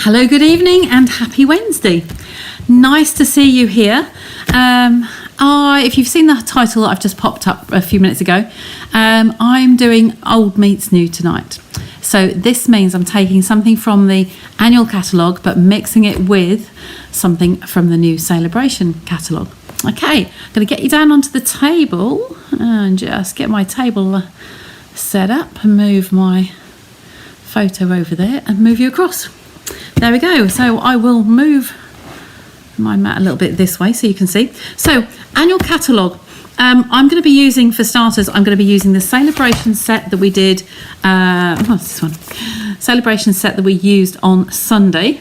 Hello, good evening and happy Wednesday. Nice to see you here. If you've seen the title that I've just popped up a few minutes ago, I'm doing old meets new tonight. So this means I'm taking something from the annual catalogue but mixing it with something from the new Sale-A-Bration catalogue. Okay, I'm going to get you down onto the table and just get my table set up and move my photo over there and move you across. There we go. So I will move my mat a little bit this way so you can see. So annual catalogue. I'm going to be using, for starters, I'm going to be using the Sale-A-Bration set that we did. What's this one? Sale-A-Bration set that we used on Sunday.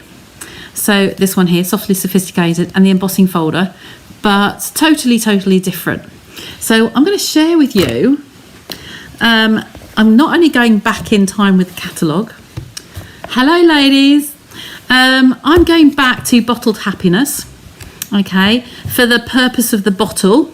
So this one here, Softly Sophisticated, and the Embossing Folder, but totally different. So I'm going to share with you. I'm not only going back in time with the catalogue. Hello, ladies. I'm going back to Bottled Happiness, okay, for the purpose of the bottle.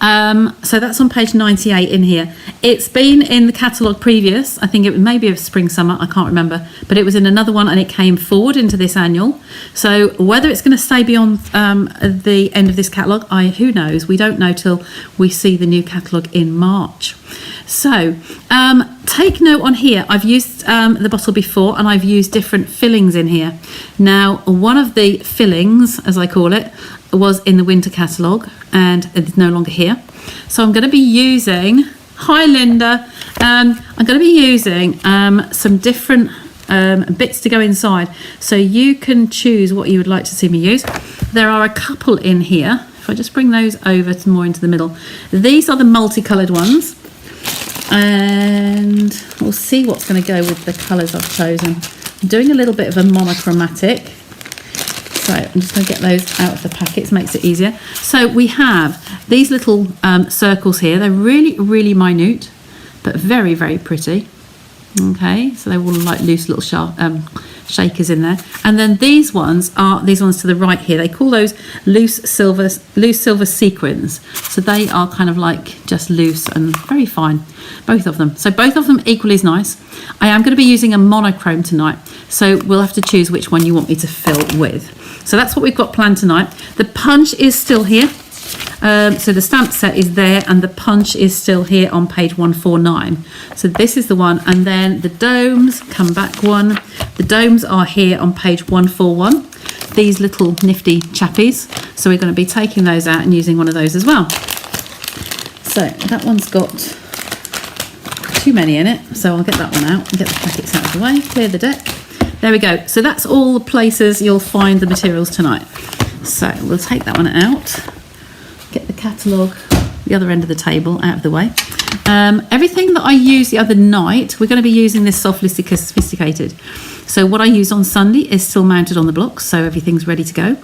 So that's on page 98 in here. It's been in the catalogue previous. I think it was maybe of spring, summer, I can't remember, but it was in another one and it came forward into this annual. So whether it's going to stay beyond the end of this catalogue, who knows? We don't know till we see the new catalogue in March. So take note on here. I've used the bottle before and I've used different fillings in here. Now, one of the fillings, as I call it, was in the winter catalogue and it's no longer here. So I'm going to be using, hi Linda, I'm going to be using some different bits to go inside. So you can choose what you would like to see me use. There are a couple in here. If I just bring those over to more into the middle. These are the multicoloured ones. And we'll see what's going to go with the colours I've chosen. I'm doing a little bit of a monochromatic. So I'm just going to get those out of the packets, makes it easier. So we have these little circles here. They're really minute, but very pretty. Okay, so they're all like loose little shakers in there. And then these ones are these ones to the right here. They call those loose silver sequins. So they are kind of like just loose and very fine, both of them. So both of them equally as nice. I am going to be using a monochrome tonight, so we'll have to choose which one you want me to fill with. So that's what we've got planned tonight. The punch is still here. So the stamp set is there and the punch is still here on page 149. So this is the one, and then the domes, come back one. The domes are here on page 141. These little nifty chappies. So we're going to be taking those out and using one of those as well. So that one's got too many in it, so I'll get that one out and get the packets out of the way, clear the deck. There we go. So that's all the places you'll find the materials tonight. So we'll take that one out. Get the catalogue, the other end of the table, out of the way. Everything that I used the other night, we're going to be using this Softly Sophisticated. So what I used on Sunday is still mounted on the blocks, so everything's ready to go.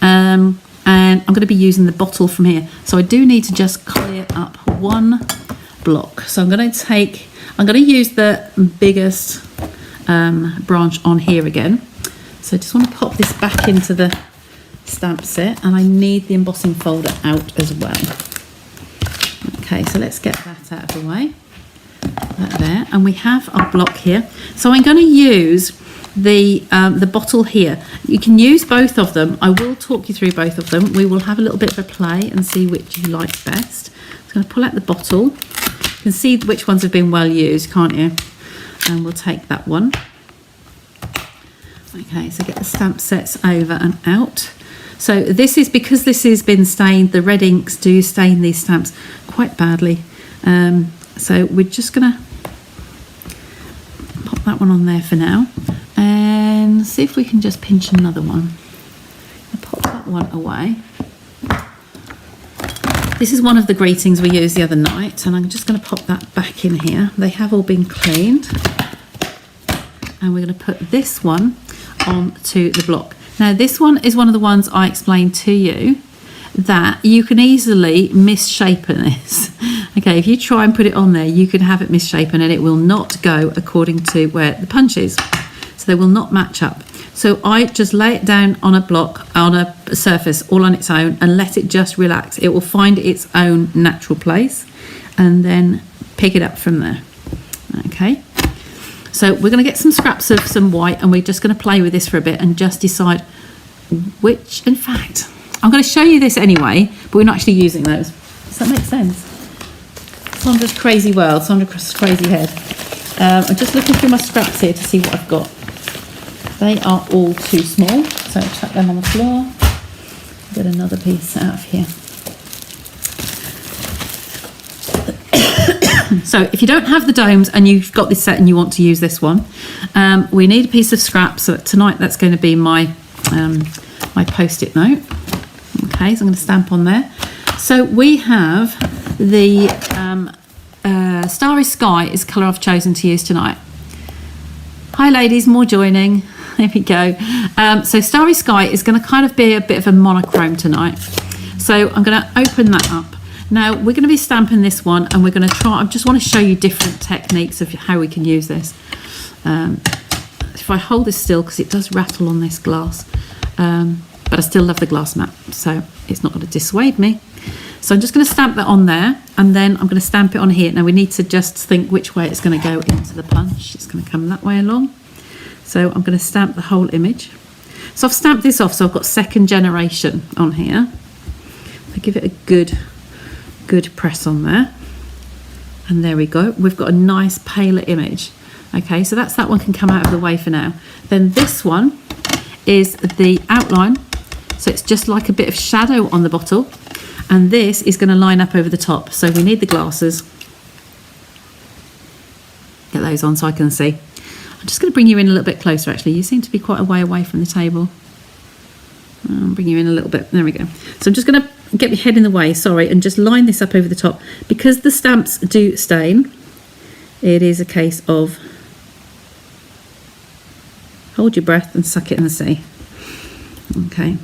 And I'm going to be using the bottle from here. So I do need to just clear up one block. So I'm going to use the biggest branch on here again. So I just want to pop this back into the stamp set, and I need the embossing folder out as well. Okay, so let's get that out of the way. That there, and we have our block here. So I'm going to use the bottle here. You can use both of them. I will talk you through both of them. We will have a little bit of a play and see which you like best. I'm going to pull out the bottle. You can see which ones have been well used, can't you? And we'll take that one. Okay, so get the stamp sets over and out. So this is, because this has been stained, the red inks do stain these stamps quite badly. So we're just going to pop that one on there for now and see if we can just pinch another one. I'll pop that one away. This is one of the greetings we used the other night, and I'm just going to pop that back in here. They have all been cleaned. And we're going to put this one onto the block. Now this one is one of the ones I explained to you that you can easily misshapen this. Okay, if you try and put it on there, you can have it misshapen and it will not go according to where the punch is. So they will not match up. So I just lay it down on a block, on a surface, all on its own, and let it just relax. It will find its own natural place and then pick it up from there. Okay. So we're going to get some scraps of some white, and we're just going to play with this for a bit and just decide which, in fact, I'm going to show you this anyway, but we're not actually using those. Does that make sense? Sandra's crazy world, Sandra's crazy head. I'm just looking through my scraps here to see what I've got. They are all too small, so I'll chuck them on the floor. Get another piece out of here. So if you don't have the domes and you've got this set and you want to use this one, we need a piece of scrap. So tonight that's going to be my my post-it note. Okay, so I'm going to stamp on there. So we have the Starry Sky is the colour I've chosen to use tonight. Hi ladies, more joining. There we go. So Starry Sky is going to kind of be a bit of a monochrome tonight. So I'm going to open that up. Now we're going to be stamping this one, and we're going to try, I just want to show you different techniques of how we can use this. If I hold this still, because it does rattle on this glass, but I still love the glass mat, so it's not going to dissuade me. So I'm just going to stamp that on there, and then I'm going to stamp it on here. Now we need to just think which way it's going to go into the punch. It's going to come that way along. So I'm going to stamp the whole image. So I've stamped this off, so I've got second generation on here. I give it a good press on there, and there we go. We've got a nice paler image. Okay, so that one can come out of the way for now. Then this one is the outline, so it's just like a bit of shadow on the bottle, and this is going to line up over the top. So we need the glasses. Get those on so I can see. I'm just going to bring you in a little bit closer. Actually, you seem to be quite a way away from the table. I'll bring you in a little bit. There we go. So I'm just going to get my head in the way, sorry, and just line this up over the top. Because the stamps do stain, it is a case of hold your breath and suck it in the sea. Okay,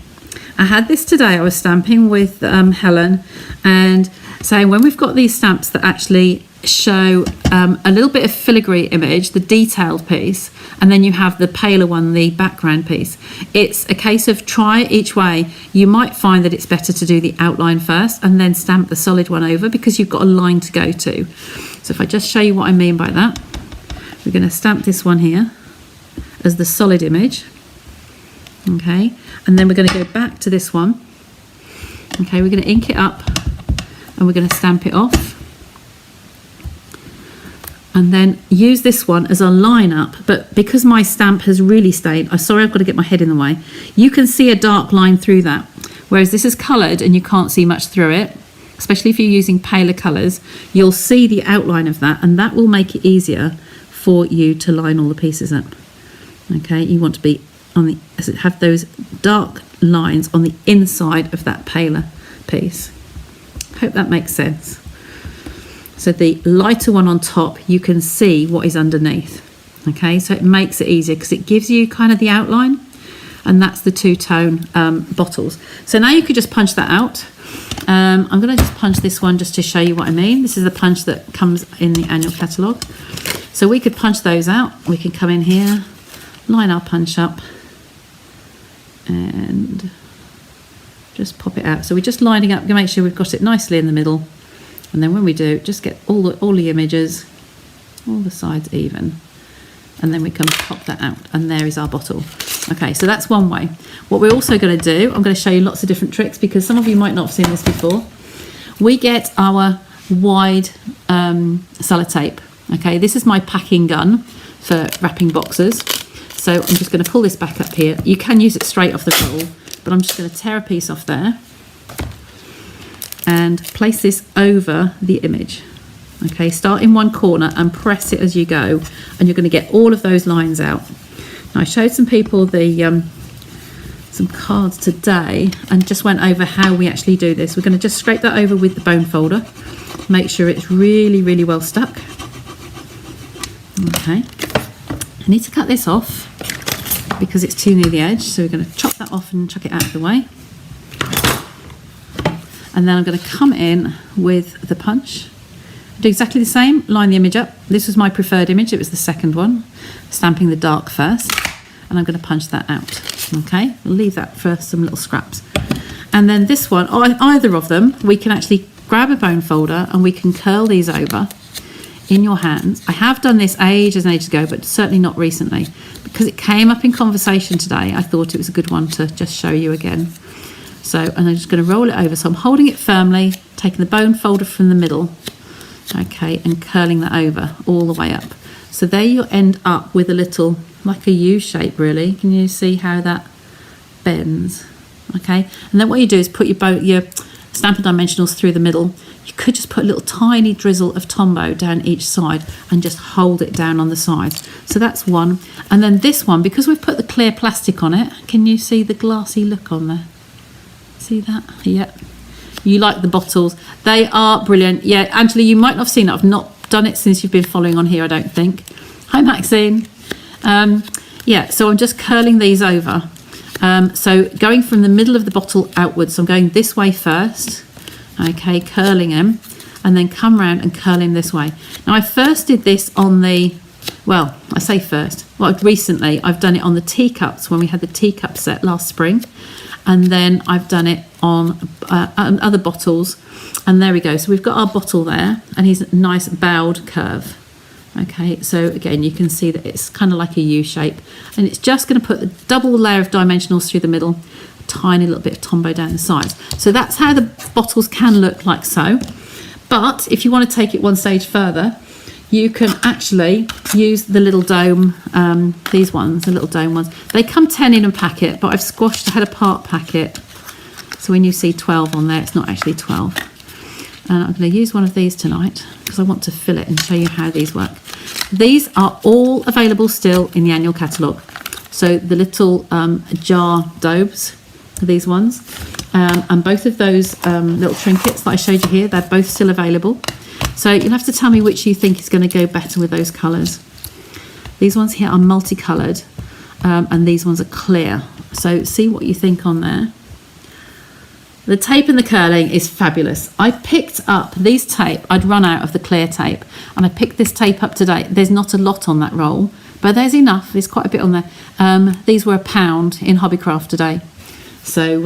I had this today. I was stamping with Helen, and saying when we've got these stamps that actually show a little bit of filigree image, the detailed piece, and then you have the paler one, the background piece, it's a case of try it each way. You might find that it's better to do the outline first and then stamp the solid one over, because you've got a line to go to. So if I just show you what I mean by that, we're going to stamp this one here as the solid image. Okay, and then we're going to go back to this one. Okay, we're going to ink it up and we're going to stamp it off, and then use this one as a line up. But because my stamp has really stained, I'm sorry, I've got to get my head in the way, you can see a dark line through that, whereas this is coloured and you can't see much through it. Especially if you're using paler colours, you'll see the outline of that, and that will make it easier for you to line all the pieces up. Okay, you want to be on the, have those dark lines on the inside of that paler piece. Hope that makes sense. So the lighter one on top, you can see what is underneath. Okay, so it makes it easier because it gives you kind of the outline, and that's the two-tone bottles. So now you could just punch that out. I'm going to just punch this one just to show you what I mean. This is the punch that comes in the annual catalogue. So we could punch those out. We can come in here, line our punch up, and just pop it out. So we're just lining up to make sure we've got it nicely in the middle. And then when we do, just get all the images, all the sides even. And then we can pop that out, and there is our bottle. Okay, so that's one way. What we're also going to do, I'm going to show you lots of different tricks, because some of you might not have seen this before. We get our wide sellotape. Okay, this is my packing gun for wrapping boxes. So I'm just going to pull this back up here. You can use it straight off the roll, but I'm just going to tear a piece off there and place this over the image. Okay, start in one corner and press it as you go, and you're going to get all of those lines out. Now, I showed some people some cards today and just went over how we actually do this. We're going to just scrape that over with the bone folder, make sure it's really, really well stuck. Okay, I need to cut this off because it's too near the edge, so we're going to chop that off and chuck it out of the way. And then I'm going to come in with the punch. Do exactly the same, line the image up. This was my preferred image, it was the second one. Stamping the dark first, and I'm going to punch that out. Okay, we'll leave that for some little scraps. And then this one, or either of them, we can actually grab a bone folder and we can curl these over in your hands. I have done this ages and ages ago, but certainly not recently. Because it came up in conversation today, I thought it was a good one to just show you again. So, and I'm just going to roll it over. So I'm holding it firmly, taking the bone folder from the middle, okay, and curling that over all the way up. So there you end up with a little, like a U shape really. Can you see how that bends? Okay, and then what you do is put your Stampin' Dimensionals through the middle. You could just put a little tiny drizzle of Tombow down each side and just hold it down on the side. So that's one. And then this one, because we've put the clear plastic on it, can you see the glassy look on there? See that? Yep. You like the bottles. They are brilliant. Yeah, Angela, you might not have seen it. I've not done it since you've been following on here, I don't think. Hi, Maxine. Yeah, so I'm just curling these over. So going from the middle of the bottle outwards, so I'm going this way first. Okay, curling them, and then come round and curl him this way. Now I first did this on the, well, I say first, well, recently I've done it on the teacups when we had the teacup set last spring, and then I've done it on other bottles, and there we go. So we've got our bottle there, and he's a nice bowed curve. Okay, so again, you can see that it's kind of like a U shape, and it's just going to put the double layer of dimensionals through the middle, a tiny little bit of Tombow down the sides. So that's how the bottles can look, like so. But if you want to take it one stage further, you can actually use the little dome, these ones, the little dome ones. They come 10 in a packet, but I've squashed, I had a part packet. So when you see 12 on there, it's not actually 12. And I'm going to use one of these tonight because I want to fill it and show you how these work. These are all available still in the annual catalogue. So the little jar daubes, these ones, and both of those little trinkets that I showed you here, they're both still available. So you'll have to tell me which you think is going to go better with those colours. These ones here are multicoloured, and these ones are clear. So see what you think on there. The tape and the curling is fabulous. I picked up these tape, I'd run out of the clear tape, and I picked this tape up today. There's not a lot on that roll, but there's enough, there's quite a bit on there. These were £1 in Hobbycraft today. So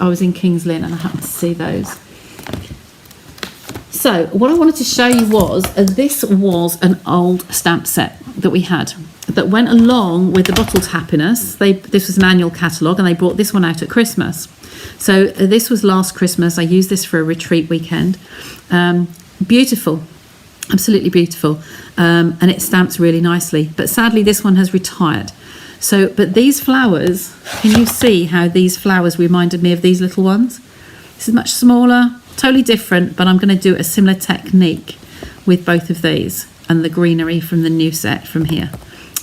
I was in Kings Lynn and I happened to see those. So what I wanted to show you was, this was an old stamp set that we had that went along with the Bottled Happiness. This was an annual catalogue, and they brought this one out at Christmas. So this was last Christmas. I used this for a retreat weekend. Beautiful, absolutely beautiful, and it stamps really nicely. But sadly, this one has retired. So, but these flowers, can you see how these flowers reminded me of these little ones? This is much smaller, totally different, but I'm going to do a similar technique with both of these and the greenery from the new set from here.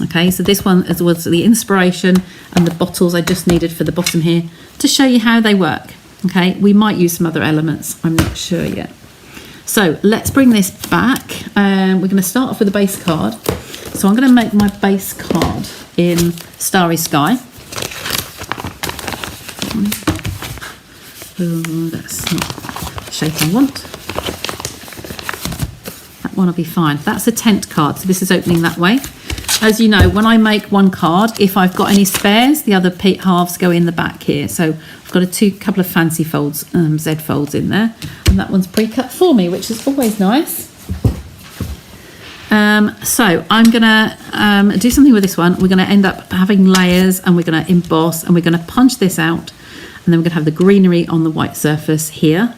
Okay, so this one was the inspiration, and the bottles I just needed for the bottom here to show you how they work. Okay, we might use some other elements, I'm not sure yet. So let's bring this back. We're going to start off with a base card. So I'm going to make my base card in Starry Sky. Oh, that's not the shape I want. That one will be fine. That's a tent card, so this is opening that way. As you know, when I make one card, if I've got any spares, the other halves go in the back here. So I've got a couple of fancy folds, Z folds in there, and that one's pre-cut for me, which is always nice. So I'm gonna do something with this one. We're gonna end up having layers, and we're gonna emboss, and we're gonna punch this out, and then we're gonna have the greenery on the white surface here.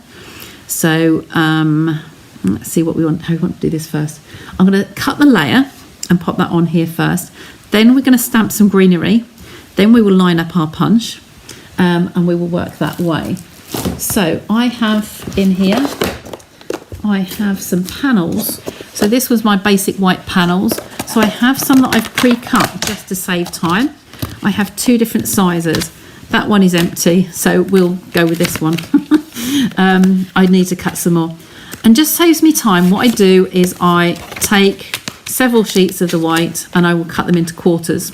So let's see how we want to do this first. I'm gonna cut the layer and pop that on here first. Then we're going to stamp some greenery. Then we will line up our punch, and we will work that way. So I have in here, I have some panels. So this was my basic white panels. So I have some that I've pre-cut just to save time. I have 2 different sizes. That one is empty, so we'll go with this one. I need to cut some more. And just saves me time, what I do is I take several sheets of the white and I will cut them into quarters,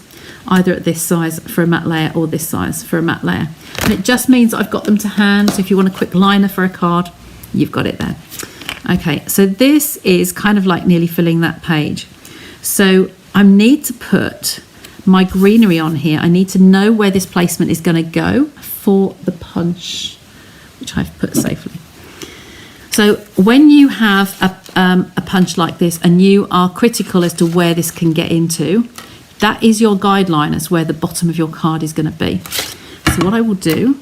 either at this size for a matte layer or this size for a matte layer. And it just means I've got them to hand, so if you want a quick liner for a card, you've got it there. Okay, so this is kind of like nearly filling that page. So I need to put my greenery on here. I need to know where this placement is going to go for the punch, which I've put safely. So when you have a punch like this and you are critical as to where this can get into, that is your guideline as where the bottom of your card is going to be. So what I will do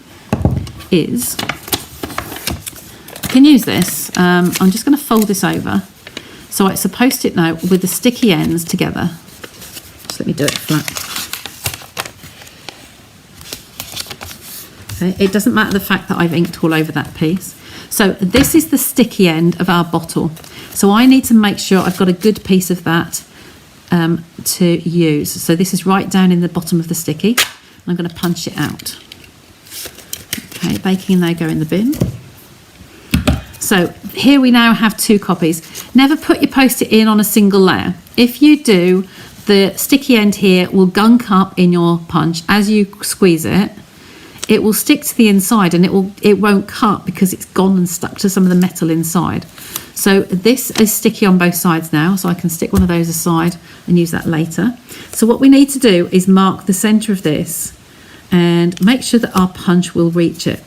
is, I can use this, I'm just going to fold this over. So it's a Post-it note with the sticky ends together. Just let me do it flat. Okay, it doesn't matter the fact that I've inked all over that piece. So this is the sticky end of our bottle. So I need to make sure I've got a good piece of that to use. So this is right down in the bottom of the sticky. I'm going to punch it out. Okay, baking and they go in the bin. So here we now have 2 copies. Never put your Post-it in on a single layer. If you do, the sticky end here will gunk up in your punch. As you squeeze it, it will stick to the inside and it won't cut because it's gone and stuck to some of the metal inside. So this is sticky on both sides now, so I can stick one of those aside and use that later. So what we need to do is mark the centre of this and make sure that our punch will reach it.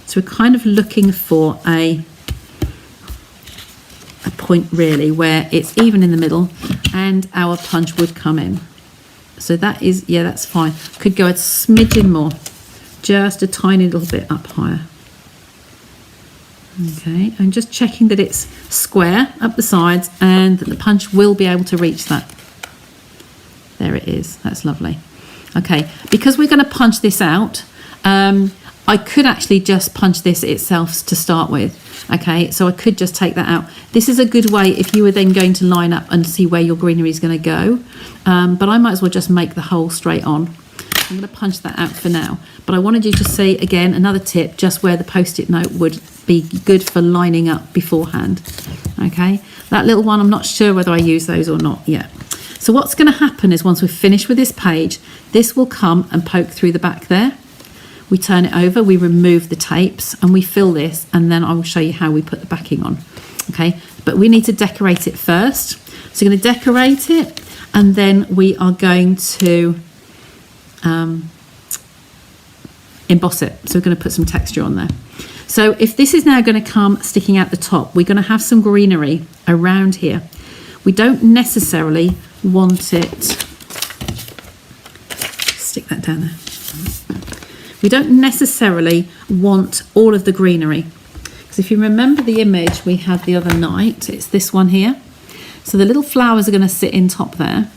So we're kind of looking for a point really where it's even in the middle and our punch would come in. So that is, yeah, that's fine. Could go a smidgen more, just a tiny little bit up higher. Okay, I'm just checking that it's square up the sides and that the punch will be able to reach that. There it is, that's lovely. Okay, because we're going to punch this out, I could actually just punch this itself to start with. Okay, so I could just take that out. This is a good way if you were then going to line up and see where your greenery is going to go. But I might as well just make the hole straight on. I'm going to punch that out for now. But I wanted you to see, again, another tip, just where the Post-it note would be good for lining up beforehand. Okay, that little one, I'm not sure whether I use those or not yet. So what's going to happen is once we're finished with this page, this will come and poke through the back there. We turn it over, we remove the tapes and we fill this, and then I will show you how we put the backing on. Okay, but we need to decorate it first. So we're going to decorate it and then we are going to emboss it. So we're going to put some texture on there. So if this is now going to come sticking out the top, we're going to have some greenery around here. We don't necessarily want it, stick that down there. We don't necessarily want all of the greenery, because if you remember the image we had the other night, it's this one here. So the little flowers are going to sit in top there,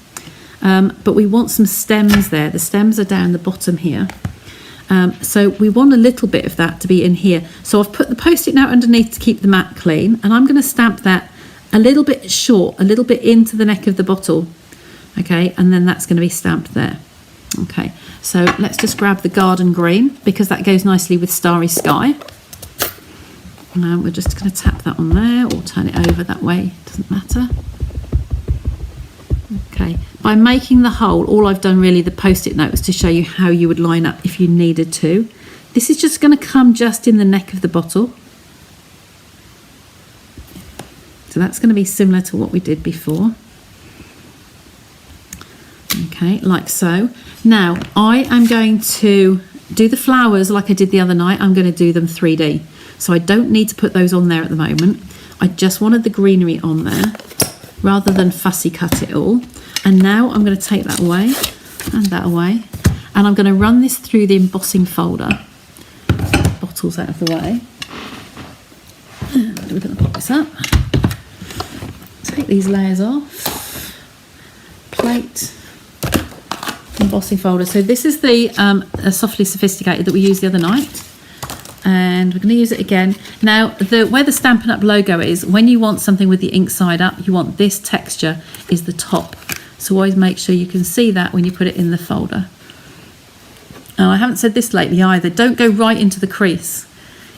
but we want some stems there. The stems are down the bottom here. So we want a little bit of that to be in here. So I've put the Post-it note underneath to keep the mat clean, and I'm going to stamp that a little bit short, a little bit into the neck of the bottle. Okay, and then that's going to be stamped there. Okay, so let's just grab the garden green because that goes nicely with Starry Sky. And we're just going to tap that on there or turn it over that way, doesn't matter. Okay, by making the hole, all I've done really, the Post-it note, was to show you how you would line up if you needed to. This is just going to come just in the neck of the bottle. So that's going to be similar to what we did before. Okay, like so. Now I am going to do the flowers like I did the other night. I'm going to do them 3D. So I don't need to put those on there at the moment. I just wanted the greenery on there rather than fussy cut it all. And now I'm going to take that away and that away. And I'm going to run this through the embossing folder. Bottles out of the way. And we're going to pop this up. Take these layers off. Plate. Embossing folder. So this is the Softly Sophisticated that we used the other night, and we're going to use it again. Now where the Stampin' Up logo is, when you want something with the ink side up, you want this texture is the top. So always make sure you can see that when you put it in the folder. Now I haven't said this lately either, don't go right into the crease.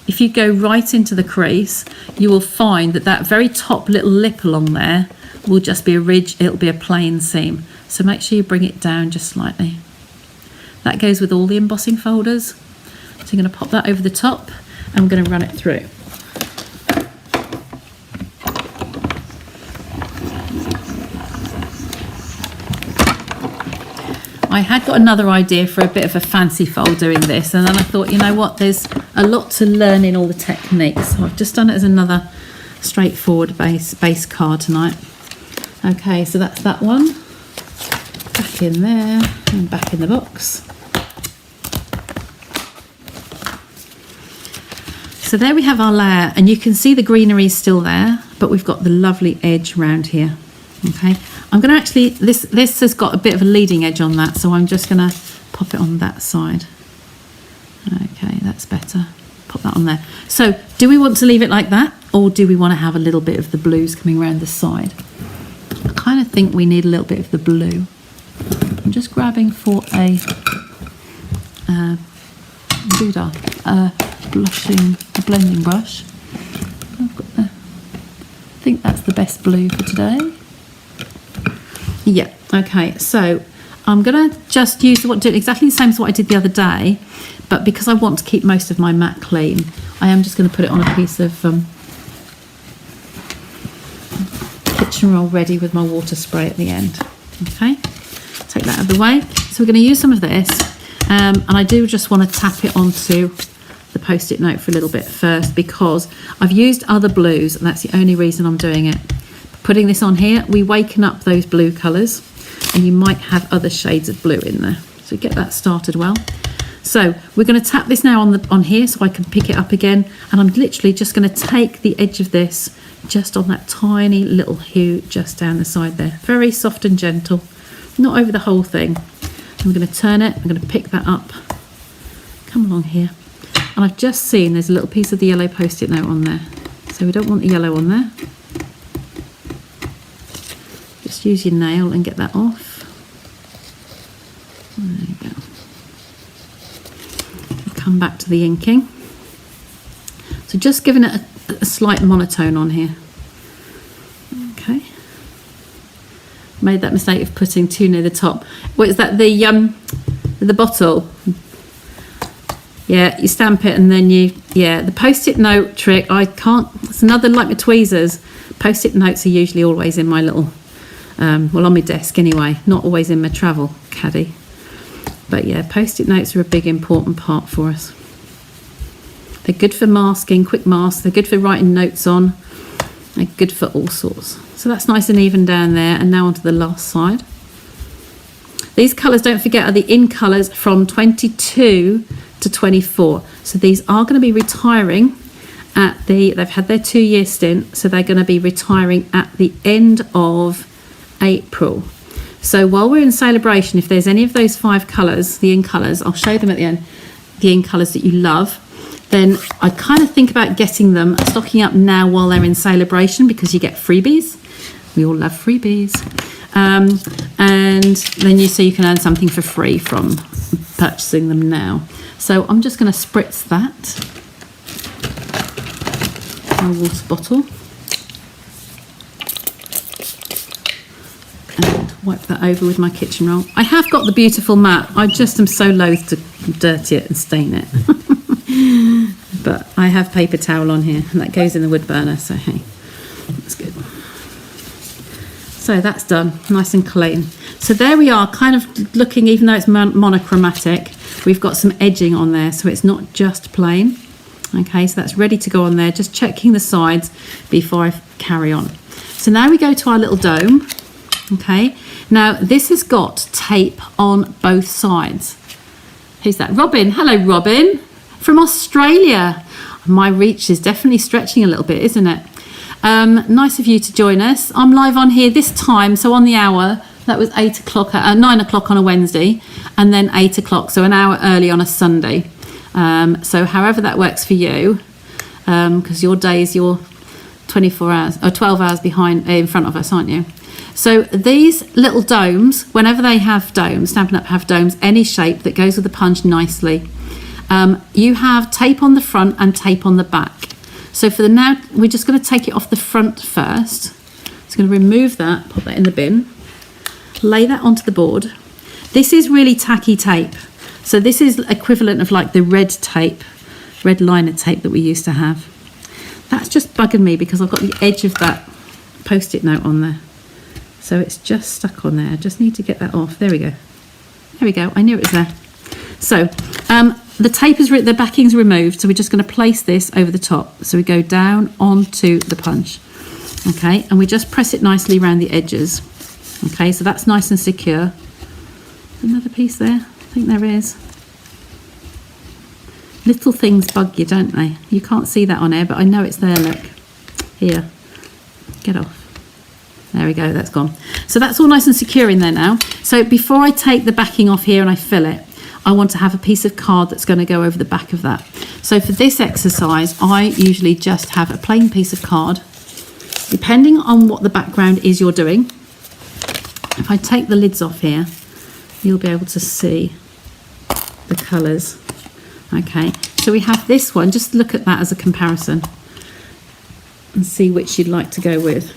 If you go right into the crease, you will find that that very top little lip along there will just be a ridge, it'll be a plain seam. So make sure you bring it down just slightly. That goes with all the embossing folders. So I'm going to pop that over the top and we're going to run it through. I had got another idea for a bit of a fancy fold doing this, and then I thought, you know what, there's a lot to learn in all the techniques. So I've just done it as another straightforward base card tonight. Okay, so that's that one. Back in there and back in the box. So there we have our layer, and you can see the greenery is still there, but we've got the lovely edge round here. Okay, I'm going to actually, this has got a bit of a leading edge on that, so I'm just going to pop it on that side. Okay, that's better. Pop that on there. So do we want to leave it like that, or do we want to have a little bit of the blues coming around the side? I kind of think we need a little bit of the blue. I'm just grabbing for a blending brush. I think that's the best blue for today. Yeah, okay, so I'm going to just use do exactly the same as what I did the other day, but because I want to keep most of my mat clean, I am just going to put it on a piece of kitchen roll ready with my water spray at the end. Okay, take that out of the way. So we're going to use some of this, and I do just want to tap it onto the post-it note for a little bit first, because I've used other blues, and that's the only reason I'm doing it. Putting this on here, we waken up those blue colours, and you might have other shades of blue in there. So get that started well. So we're going to tap this now on here so I can pick it up again, and I'm literally just going to take the edge of this just on that tiny little hue just down the side there. Very soft and gentle, not over the whole thing. I'm going to turn it, I'm going to pick that up, come along here, and I've just seen there's a little piece of the yellow post-it note on there, so we don't want the yellow on there. Just use your nail and get that off. There you go. Come back to the inking. So just giving it a slight monotone on here. Okay. Made that mistake of putting too near the top. What is that? The bottle. Yeah, you stamp it and then the post-it note trick. I can't. It's another like my tweezers. Post-it notes are usually always in my little. Well, on my desk anyway, not always in my travel caddy. But yeah, post-it notes are a big important part for us. They're good for masking, quick masks. They're good for writing notes on. They're good for all sorts. So that's nice and even down there. And now onto the last side. These colours, don't forget, are the in colours from 22 to 24. So these are going to be retiring they've had their 2-year stint, so they're going to be retiring at the end of April. So while we're in Sale-A-Bration, if there's any of those 5 colours, the in colours, I'll show them at the end, the in colours that you love, then I kind of think about getting them, stocking up now while they're in Sale-A-Bration, because you get freebies. We all love freebies. And then so you can earn something for free from purchasing them now. So I'm just going to spritz that. My water bottle. And wipe that over with my kitchen roll. I have got the beautiful mat. I just am so loath to dirty it and stain it. But I have paper towel on here, and that goes in the wood burner, so hey, that's good. So that's done, nice and clean. So there we are, kind of looking, even though it's monochromatic, we've got some edging on there, so it's not just plain. Okay, so that's ready to go on there, just checking the sides before I carry on. So now we go to our little dome. Okay, now this has got tape on both sides. Who's that? Robin. Hello, Robin, from Australia. My reach is definitely stretching a little bit, isn't it? Nice of you to join us. I'm live on here this time, so on the hour. That was 8 o'clock, 9 o'clock on a Wednesday, and then 8 o'clock, so an hour early on a Sunday. So however that works for you, because your days, you're 24 hours or 12 hours behind in front of us, aren't you? So these little domes, whenever they have domes, Stampin' Up have domes, any shape that goes with the punch nicely. You have tape on the front and tape on the back. So for the now, we're just going to take it off the front first. Just going to remove that, put that in the bin, lay that onto the board. This is really tacky tape. So this is equivalent of like the red tape, red liner tape that we used to have. That's just bugging me because I've got the edge of that post-it note on there. So it's just stuck on there. I just need to get that off. There we go. There we go. I knew it was there. So the tape is the backing's removed, so we're just going to place this over the top. So we go down onto the punch, okay, and we just press it nicely around the edges. Okay, so that's nice and secure. Another piece there, I think there is. Little things bug you, don't they? You can't see that on air, but I know it's there. Look here, get off. There we go, that's gone. So that's all nice and secure in there now. So before I take the backing off here and I fill it, I want to have a piece of card that's going to go over the back of that. So for this exercise, I usually just have a plain piece of card, depending on what the background is you're doing. If I take the lids off here, you'll be able to see the colours. Okay, so we have this one. Just look at that as a comparison and see which you'd like to go with.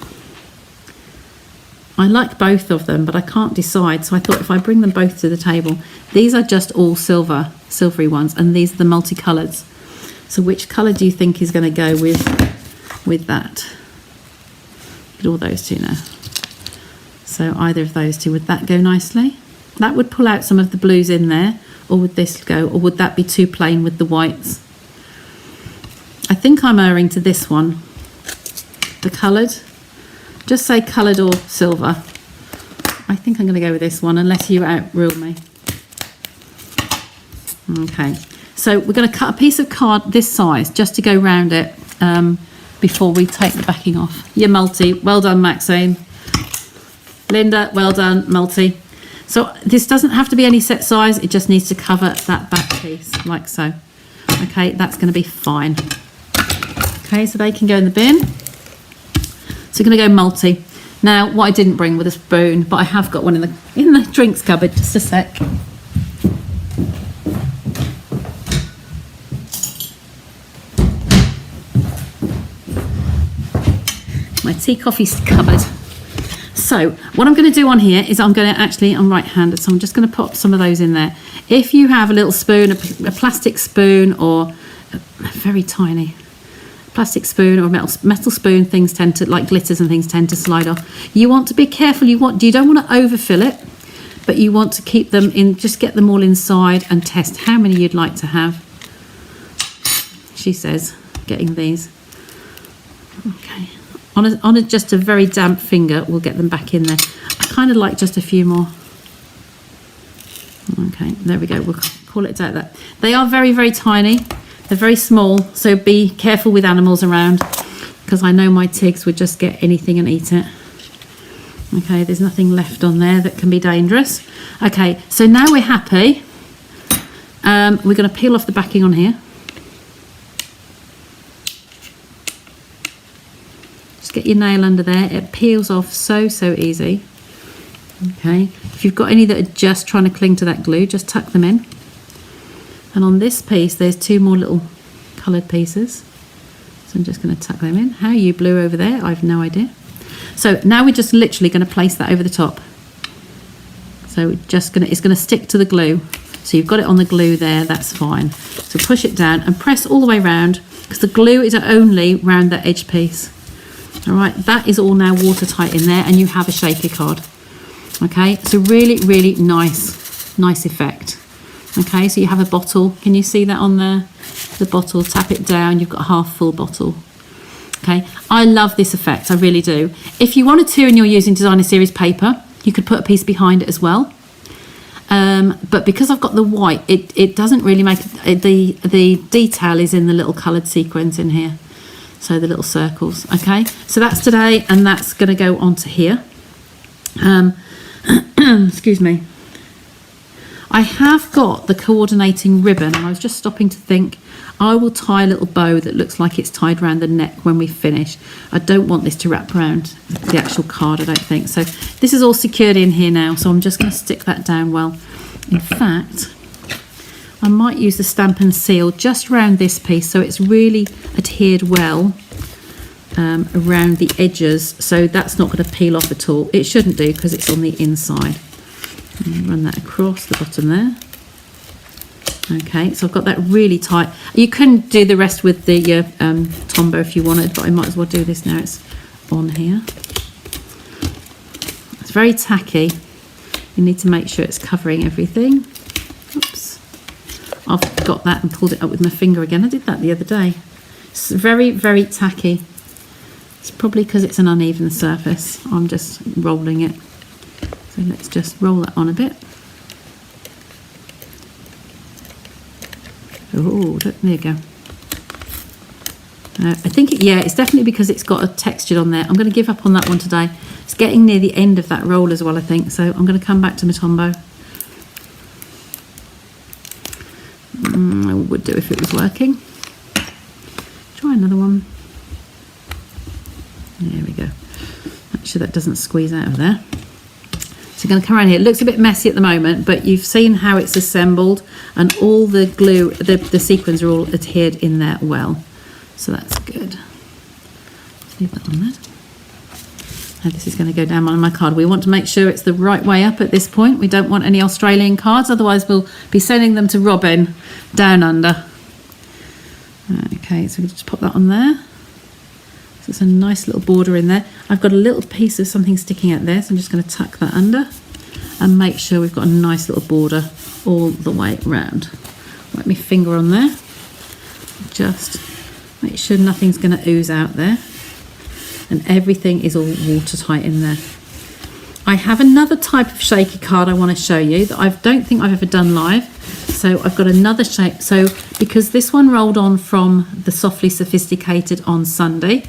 I like both of them, but I can't decide. So I thought if I bring them both to the table, these are just all silvery ones, and these are the multicolours. So which colour do you think is going to go with that? Look at all those two now. So either of those two, would that go nicely? That would pull out some of the blues in there, or would this go, or would that be too plain with the whites? I think I'm erring to this one, the coloured. Just say coloured or silver. I think I'm going to go with this one, unless you outrule me. Okay, so we're going to cut a piece of card this size just to go round it before we take the backing off. You're multi. Well done, Maxine. Linda, well done, multi. So this doesn't have to be any set size. It just needs to cover that back piece, like so. Okay, that's going to be fine. Okay, so they can go in the bin. So we're going to go multi. Now, what I didn't bring with a spoon, but I have got one in the drinks cupboard. Just a sec. My tea coffee cupboard. So what I'm going to do on here is I'm right-handed, so I'm just going to pop some of those in there. If you have a little spoon, a plastic spoon, or a very tiny plastic spoon or metal spoon, things tend to, like glitters and things, tend to slide off. You want to be careful. You don't want to overfill it, but you want to keep them in, just get them all inside and test how many you'd like to have. She says, getting these. Okay. On just a very damp finger, we'll get them back in there. I kind of like just a few more. Okay, there we go. We'll call it like that. They are very, very tiny. They're very small, so be careful with animals around, because I know my tigs would just get anything and eat it. Okay, there's nothing left on there that can be dangerous. Okay, so now we're happy. We're going to peel off the backing on here. Just get your nail under there. It peels off so easy. Okay, if you've got any that are just trying to cling to that glue, just tuck them in. And on this piece, there's two more little coloured pieces. So I'm just going to tuck them in. How you blew over there, I've no idea. So now we're just literally going to place that over the top. So it's going to stick to the glue. So you've got it on the glue there, that's fine. So push it down and press all the way around, because the glue is only round that edge piece. All right, that is all now watertight in there, and you have a shaker card. Okay, so really, really nice effect. Okay, so you have a bottle. Can you see that on there? The bottle, tap it down, you've got a half full bottle. Okay, I love this effect, I really do. If you wanted to and you're using Designer Series paper, you could put a piece behind it as well. But because I've got the white, it doesn't really make it, the detail is in the little coloured sequins in here. So the little circles, okay? So that's today, and that's gonna go onto here. Excuse me. I have got the coordinating ribbon, and I was just stopping to think, I will tie a little bow that looks like it's tied around the neck when we finish. I don't want this to wrap around the actual card, I don't think. So this is all secured in here now, so I'm just going to stick that down well. In fact, I might use the Stampin' Seal just around this piece, so it's really adhered well around the edges, so that's not going to peel off at all. It shouldn't do, because it's on the inside. Run that across the bottom there. Okay, so I've got that really tight. You can do the rest with the Tombow if you wanted, but I might as well do this now it's on here. It's very tacky. You need to make sure it's covering everything. Oops. I've got that and pulled it up with my finger again. I did that the other day. It's very, very tacky. It's probably because it's an uneven surface. I'm just rolling it. So let's just roll that on a bit. Oh, there you go. I think, it's definitely because it's got a textured on there. I'm going to give up on that one today. It's getting near the end of that roll as well, I think. So I'm going to come back to my Tombow. I would do if it was working. Try another one. There we go. Actually, that doesn't squeeze out of there. So I'm going to come around here. It looks a bit messy at the moment, but you've seen how it's assembled and all the glue, the sequins are all adhered in there well. So that's good. Leave that on there. Now this is going to go down on my card. We want to make sure it's the right way up at this point. We don't want any Australian cards, otherwise we'll be sending them to Robin down under. Okay, so we'll just pop that on there. So it's a nice little border in there. I've got a little piece of something sticking out there, so I'm just going to tuck that under and make sure we've got a nice little border all the way round. Wipe my finger on there. Just make sure nothing's going to ooze out there. And everything is all watertight in there. I have another type of shaky card I want to show you that I don't think I've ever done live. So I've got another shape. So because this one rolled on from the Softly Sophisticated on Sunday,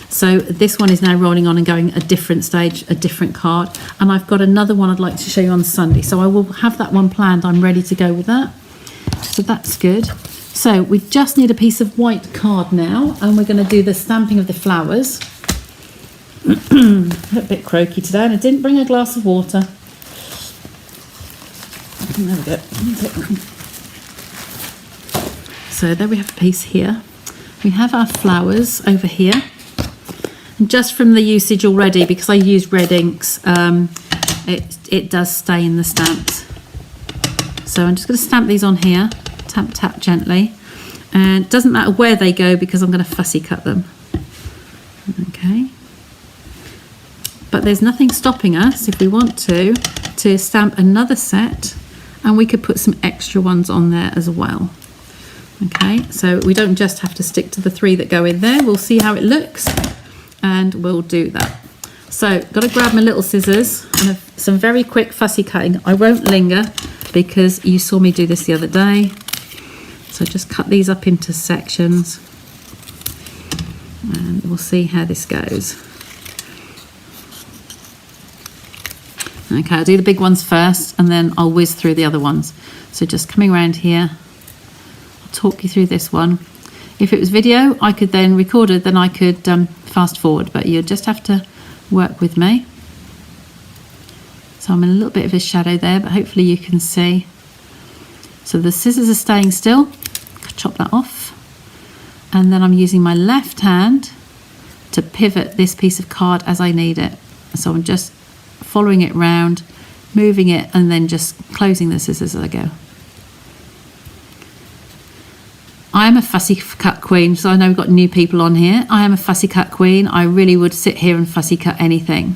so this one is now rolling on and going a different stage, a different card. And I've got another one I'd like to show you on Sunday. So I will have that one planned. I'm ready to go with that. So that's good. So we just need a piece of white card now, and we're going to do the stamping of the flowers. A bit croaky today, and I didn't bring a glass of water. There we go. So there we have a piece here. We have our flowers over here. And just from the usage already, because I use red inks, it does stay in the stamps. So I'm just going to stamp these on here. Tap, tap gently. And it doesn't matter where they go because I'm going to fussy cut them. Okay. But there's nothing stopping us, if we want to stamp another set, and we could put some extra ones on there as well. Okay, so we don't just have to stick to the 3 that go in there. We'll see how it looks, and we'll do that. So, got to grab my little scissors and some very quick fussy cutting. I won't linger because you saw me do this the other day. So just cut these up into sections, and we'll see how this goes. Okay, I'll do the big ones first and then I'll whiz through the other ones. So just coming around here, I'll talk you through this one. If it was video, I could then record it, then I could fast forward, but you just have to work with me. So I'm in a little bit of a shadow there, but hopefully you can see. So the scissors are staying still, chop that off. And then I'm using my left hand to pivot this piece of card as I need it. So I'm just following it round, moving it, and then just closing the scissors as I go. I am a fussy cut queen, so I know we've got new people on here. I am a fussy cut queen. I really would sit here and fussy cut anything.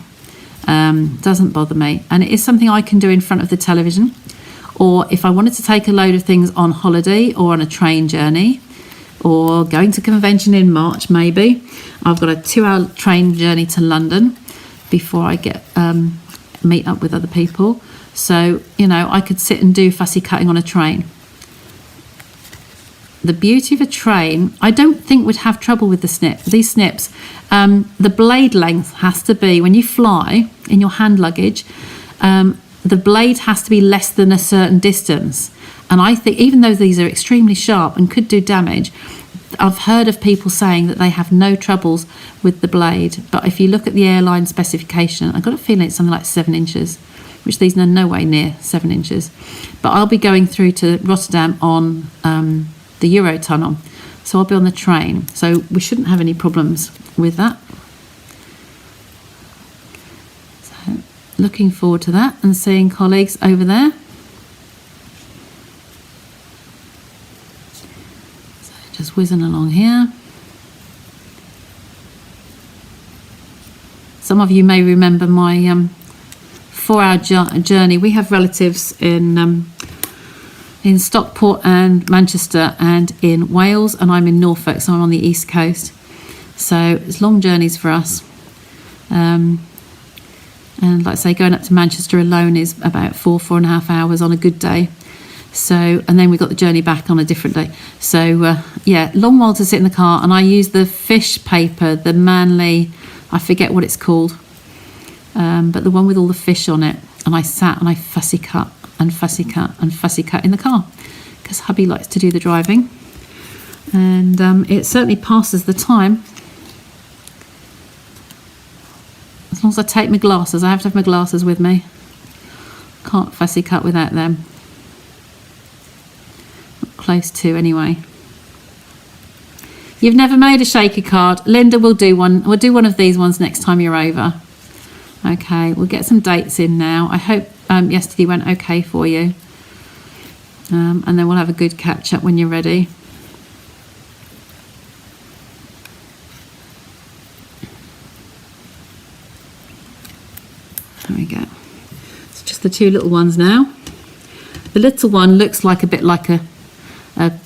Doesn't bother me. And it is something I can do in front of the television. Or if I wanted to take a load of things on holiday or on a train journey, or going to convention in March maybe. I've got a 2-hour train journey to London before I get meet up with other people. So, you know, I could sit and do fussy cutting on a train. The beauty of a train, I don't think we'd have trouble with these snips. The blade length has to be, when you fly in your hand luggage, the blade has to be less than a certain distance. And I think even though these are extremely sharp and could do damage, I've heard of people saying that they have no troubles with the blade. But if you look at the airline specification, I've got a feeling it's something like 7 inches, which these are no way near 7 inches. But I'll be going through to Rotterdam on the Eurotunnel, so I'll be on the train. So we shouldn't have any problems with that. So looking forward to that and seeing colleagues over there. Just whizzing along here. Some of you may remember my 4-hour journey. We have relatives in in Stockport and Manchester and in Wales, and I'm in Norfolk, so I'm on the east coast. So it's long journeys for us. And like I say, going up to Manchester alone is about 4.5 hours on a good day. So, and then we got the journey back on a different day. So yeah, long while to sit in the car, and I use the fish paper, the Manly, I forget what it's called, but the one with all the fish on it. And I sat and I fussy cut and fussy cut and fussy cut in the car because hubby likes to do the driving, and it certainly passes the time. As long as I take my glasses, I have to have my glasses with me. Can't fussy cut without them. Not close to anyway. You've never made a shaker card. Linda will do one. We'll do one of these ones next time you're over. Okay, we'll get some dates in now. I hope yesterday went okay for you. And then we'll have a good catch up when you're ready. There we go. It's just the two little ones now. The little one looks like a bit like a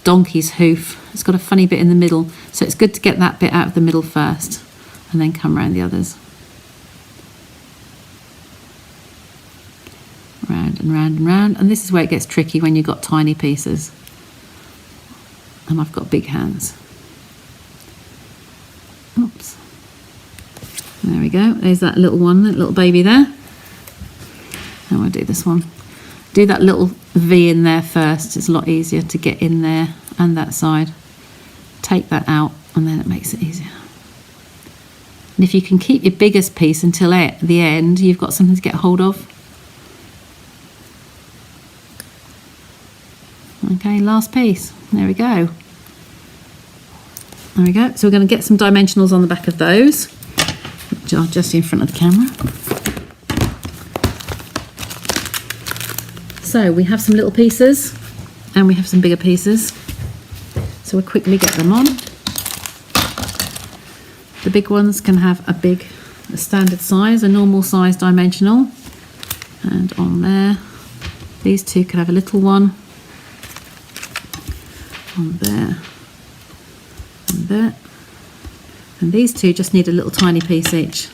donkey's hoof. It's got a funny bit in the middle, so it's good to get that bit out of the middle first and then come around the others. Round and round and round, and this is where it gets tricky when you've got tiny pieces, and I've got big hands. Oops. There we go. There's that little one, that little baby there. And we'll do this one. Do that little V in there first. It's a lot easier to get in there and that side. Take that out, and then it makes it easier. And if you can keep your biggest piece until the end, you've got something to get hold of. Okay, last piece. There we go. There we go. So we're going to get some dimensionals on the back of those, which are just in front of the camera. So we have some little pieces and we have some bigger pieces. So we'll quickly get them on. The big ones can have a standard size, a normal size dimensional. And on there, these two can have a little one. On there and there, and these two just need a little tiny piece each.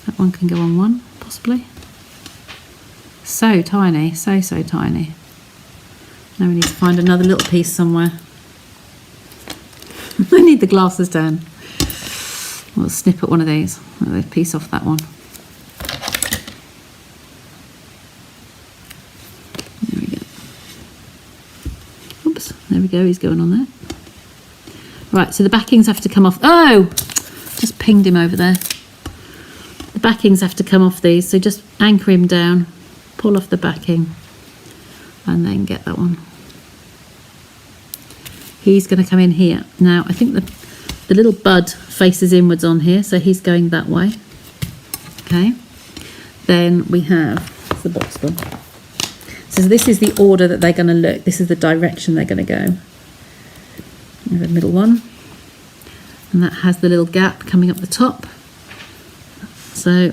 That one can go on one, possibly. So tiny, so tiny. Now we need to find another little piece somewhere. I need the glasses down. We'll snip at one of these. A piece off that one. There we go, he's going on there. Right, so the backings have to come off. Oh, just pinged him over there. The backings have to come off these, so just anchor him down, pull off the backing, and then get that one. He's going to come in here. Now, I think the little bud faces inwards on here, so he's going that way. Okay. Then we have the box gone. So this is the order that they're going to look. This is the direction they're going to go. We have a middle one. And that has the little gap coming up the top. So,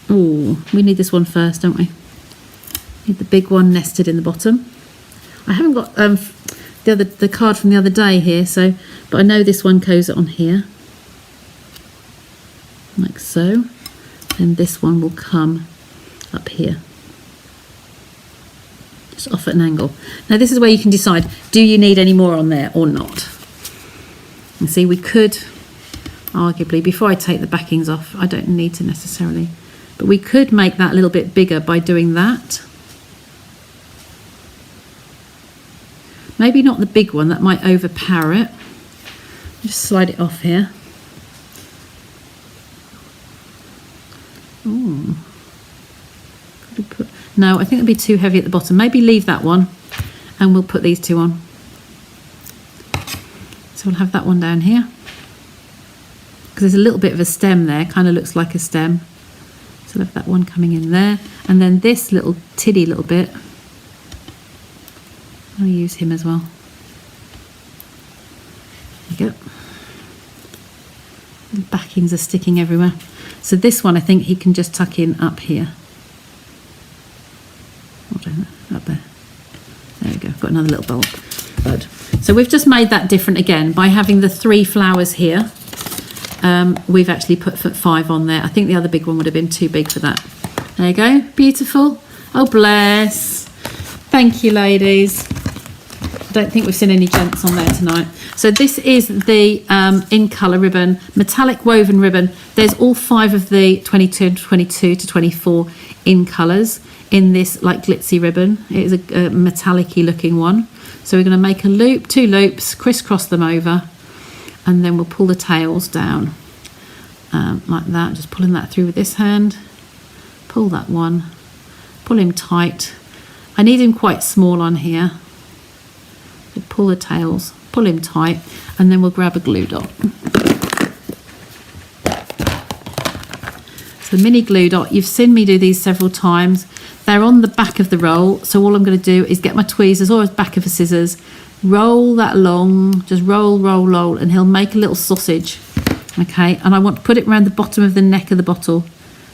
oh, we need this one first, don't we? Need the big one nested in the bottom. I haven't got the card from the other day here, so, but I know this one goes on here. Like so. And this one will come up here. Just off at an angle. Now this is where you can decide, do you need any more on there or not? And see, we could arguably, before I take the backings off, I don't need to necessarily, but we could make that a little bit bigger by doing that. Maybe not the big one, that might overpower it. Just slide it off here. Ooh. No, I think it'd be too heavy at the bottom. Maybe leave that one and we'll put these two on. So we'll have that one down here. Because there's a little bit of a stem there, kind of looks like a stem. So we'll have that one coming in there. And then this little tiddy little bit, I'll use him as well. There you go. The backings are sticking everywhere. So this one, I think he can just tuck in up here. Up there. There we got another little bulb bud. So we've just made that different again by having the 3 flowers here. We've actually put 5 on there. I think the other big one would have been too big for that. There you go, beautiful. Oh bless. Thank you, ladies. I don't think we've seen any gents on there tonight. So this is the in colour ribbon, metallic woven ribbon. There's all 5 of the 22 to 24 in colours in this like glitzy ribbon. It is a metallic-y looking one. So we're going to make a loop, 2 loops, crisscross them over, and then we'll pull the tails down like that. Just pulling that through with this hand. Pull that one, pull him tight. I need him quite small on here. So pull the tails, pull him tight, and then we'll grab a glue dot. So the mini glue dot, you've seen me do these several times. They're on the back of the roll, so all I'm going to do is get my tweezers or the back of a scissors, roll that along, just roll, roll, roll, and he'll make a little sausage. Okay, and I want to put it around the bottom of the neck of the bottle.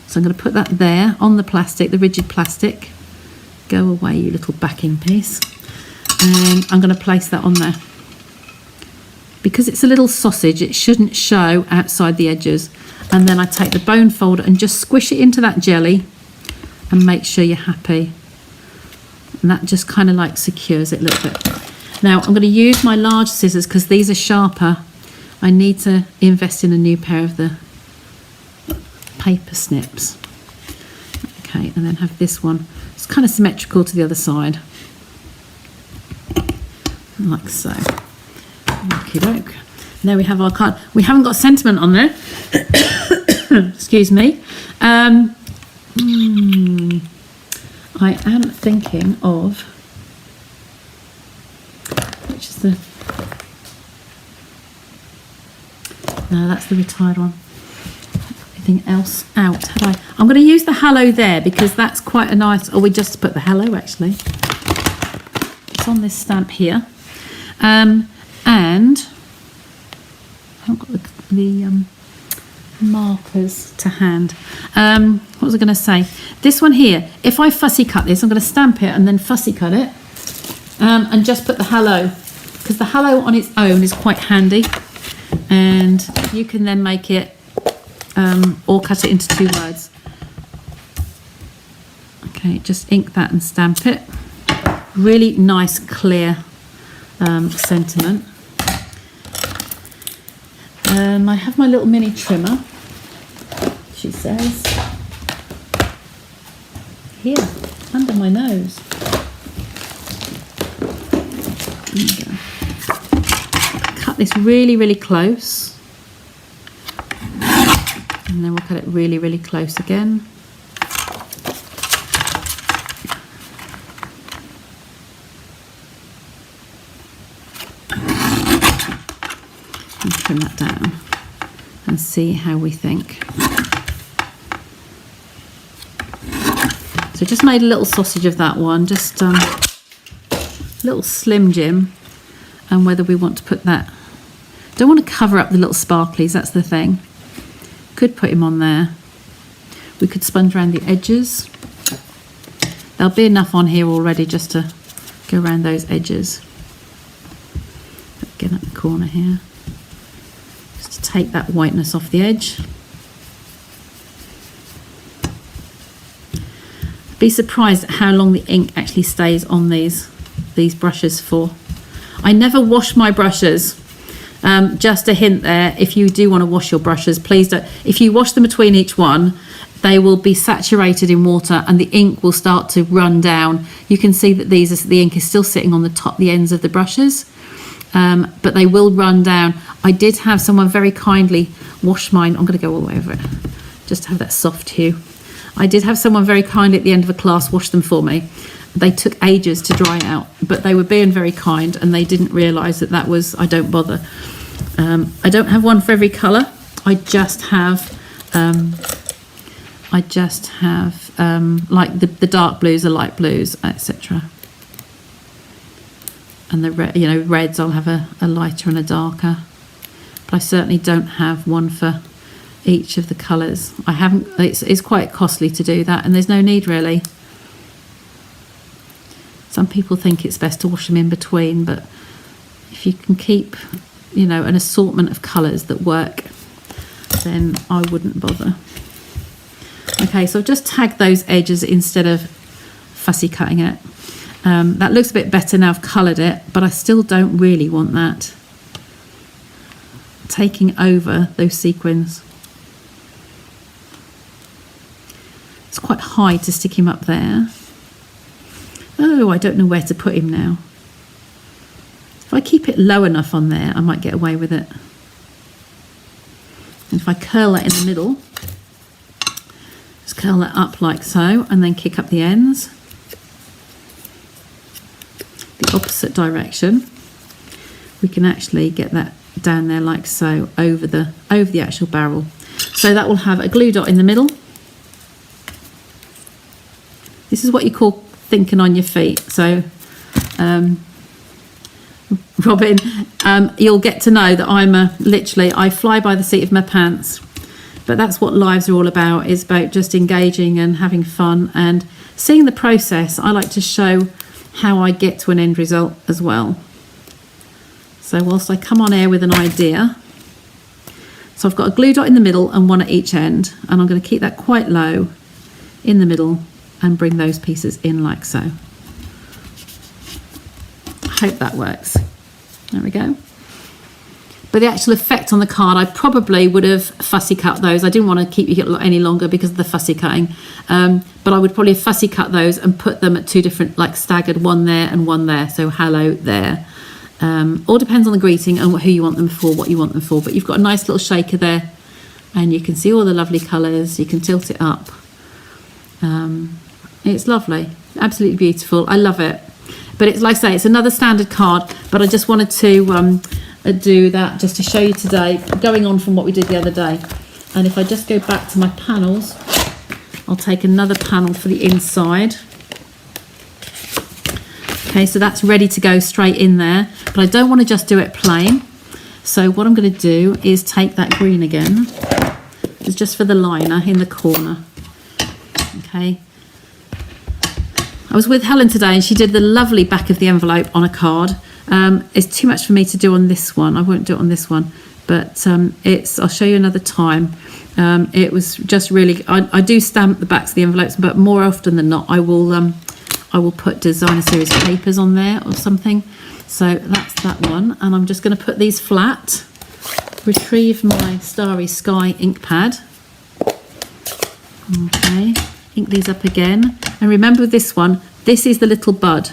So I'm going to put that there on the plastic, the rigid plastic. Go away, you little backing piece. And I'm going to place that on there. Because it's a little sausage, it shouldn't show outside the edges. And then I take the bone folder and just squish it into that jelly and make sure you're happy. And that just kind of like secures it a little bit. Now I'm going to use my large scissors because these are sharper. I need to invest in a new pair of the paper snips. Okay, and then have this one. It's kind of symmetrical to the other side. Like so. Okie doke. There we have our card. We haven't got sentiment on there. Excuse me. I am thinking of, which is the, no, that's the retired one. Anything else out? I'm going to use the hello there because that's quite a nice, or we just put the hello actually. It's on this stamp here. And I haven't got the markers to hand. What was I going to say? This one here, if I fussy cut this, I'm going to stamp it and then fussy cut it and just put the hello, because the hello on its own is quite handy, and you can then make it or cut it into 2 words. Okay, just ink that and stamp it. Really nice, clear sentiment. I have my little mini trimmer, she says, here, under my nose. There you go. Cut this really, really close. And then we'll cut it really, really close again. And trim that down and see how we think. So just made a little sausage of that one, just a little Slim Jim, and whether we want to put that. Don't want to cover up the little sparklies, that's the thing. Could put him on there. We could sponge around the edges. There'll be enough on here already just to go around those edges. Again at the corner here. Just to take that whiteness off the edge. Be surprised at how long the ink actually stays on these brushes for. I never wash my brushes. Just a hint there, if you do want to wash your brushes, please don't. If you wash them between each one, they will be saturated in water and the ink will start to run down. You can see that the ink is still sitting on the ends of the brushes, but they will run down. I did have someone very kindly wash mine. I'm going to go all the way over it, just to have that soft hue. I did have someone very kindly at the end of a class wash them for me. They took ages to dry out, but they were being very kind and they didn't realise that was, I don't bother. I don't have one for every colour. I just have like the dark blues, the light blues, etc. And the reds, I'll have a lighter and a darker. But I certainly don't have one for each of the colours. I haven't. It's quite costly to do that, and there's no need really. So Some people think it's best to wash them in between, but if you can keep, you know, an assortment of colours that work, then I wouldn't bother. Okay, so I've just tagged those edges instead of fussy cutting it. That looks a bit better now I've coloured it, but I still don't really want that taking over those sequins. It's quite high to stick him up there. Oh, I don't know where to put him now. If I keep it low enough on there, I might get away with it. And if I curl that in the middle, just curl that up like so, and then kick up the ends, the opposite direction, we can actually get that down there like so, over the actual barrel. So that will have a glue dot in the middle. This is what you call thinking on your feet. So Robin, you'll get to know that I'm literally, I fly by the seat of my pants, but that's what lives are all about, is about just engaging and having fun and seeing the process. I like to show how I get to an end result as well. So whilst I come on air with an idea, so I've got a glue dot in the middle and one at each end, and I'm going to keep that quite low in the middle and bring those pieces in like so. I hope that works. There we go. But the actual effect on the card, I probably would have fussy cut those. I didn't want to keep you any longer because of the fussy cutting. But I would probably have fussy cut those and put them at two different, like staggered, one there and one there. So hello there. All depends on the greeting and who you want them for, what you want them for. But you've got a nice little shaker there, and you can see all the lovely colours. You can tilt it up. It's lovely, absolutely beautiful. I love it. But it's like I say, it's another standard card, but I just wanted to do that just to show you today, going on from what we did the other day. And if I just go back to my panels, I'll take another panel for the inside. Okay, so that's ready to go straight in there, but I don't want to just do it plain. So what I'm going to do is take that green again. It's just for the liner in the corner. Okay. I was with Helen today and she did the lovely back of the envelope on a card. It's too much for me to do on this one. I won't do it on this one, but I'll show you another time. It was just really, I do stamp the backs of the envelopes, but more often than not, I will put designer series papers on there or something. So that's that one. And I'm just going to put these flat, retrieve my Starry Sky ink pad. Okay. Ink these up again, and remember with this one, this is the little bud,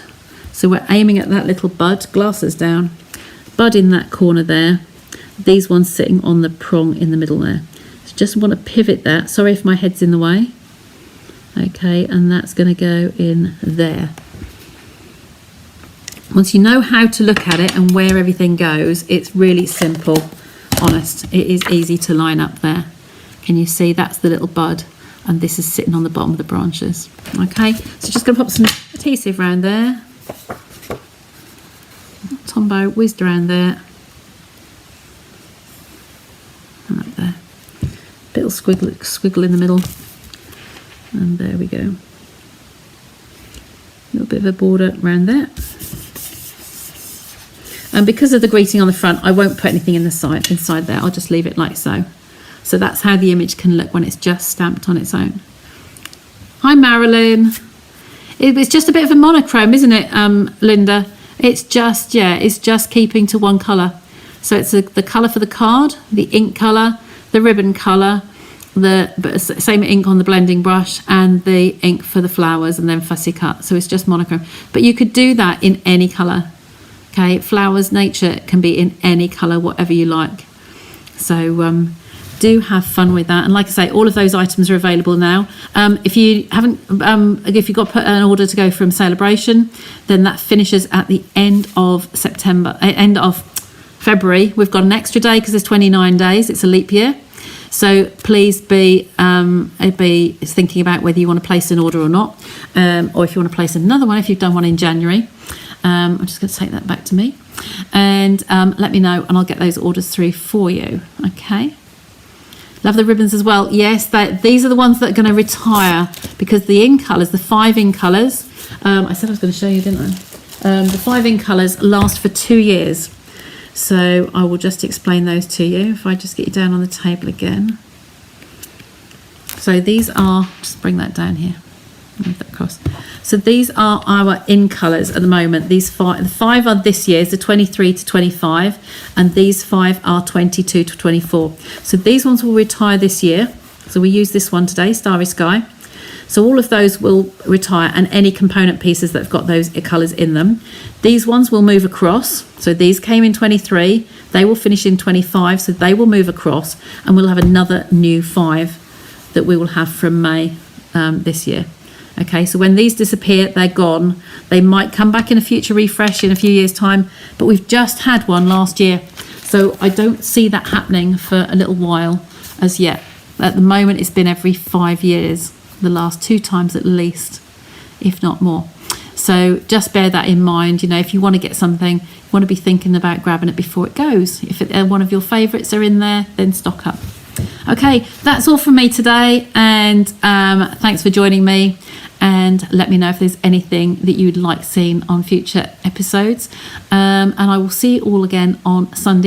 so we're aiming at that little bud, glasses down, bud in that corner there, these ones sitting on the prong in the middle there. So just want to pivot that, sorry if my head's in the way. Okay, and that's going to go in there. Once you know how to look at it and where everything goes, it's really simple, honest. It is easy to line up there. Can you see that's the little bud? And this is sitting on the bottom of the branches. Okay, so just going to pop some adhesive around there. Tombow whizzed around there. And up there. Little squiggle in the middle. And there we go. A little bit of a border around there. And because of the greeting on the front, I won't put anything inside there. I'll just leave it like so. So that's how the image can look when it's just stamped on its own. Hi, Marilyn. It's just a bit of a monochrome, isn't it, Linda? It's just, yeah, it's just keeping to one colour. So it's the colour for the card, the ink colour, the ribbon colour, the same ink on the blending brush, and the ink for the flowers, and then fussy cut. So it's just monochrome. But you could do that in any colour. Okay, flowers, nature can be in any colour, whatever you like. So do have fun with that. And like I say, all of those items are available now. If you haven't, if you've got to put an order to go from Sale-A-Bration, then that finishes at the end of end of February. We've got an extra day because there's 29 days. It's a leap year. So please be thinking about whether you want to place an order or not, or if you want to place another one if you've done one in January. I'm just going to take that back to me, and let me know, and I'll get those orders through for you. Okay. Love the ribbons as well. Yes, these are the ones that are going to retire, because the ink colours, the 5 ink colours, I said I was going to show you, didn't I? The 5 in colours last for 2 years. So I will just explain those to you. If I just get you down on the table again. So these are, just bring that down here. Move that across. So these are our in colours at the moment. These 5, the 5 are this year's, the 23 to 25, and these 5 are 22 to 24. So these ones will retire this year. So we use this one today, Starry Sky. So all of those will retire, and any component pieces that have got those colours in them. These ones will move across. So these came in 23, they will finish in 25, so they will move across, and we'll have another new 5 that we will have from May this year. Okay, so when these disappear, they're gone. They might come back in a future refresh in a few years' time, but we've just had one last year. So I don't see that happening for a little while as yet. At the moment, it's been every 5 years, the last 2 times at least, if not more. So just bear that in mind. You know, if you want to get something, you want to be thinking about grabbing it before it goes. If one of your favourites are in there, then stock up. Okay, that's all from me today, and thanks for joining me, and let me know if there's anything that you'd like seen on future episodes, and I will see you all again on Sunday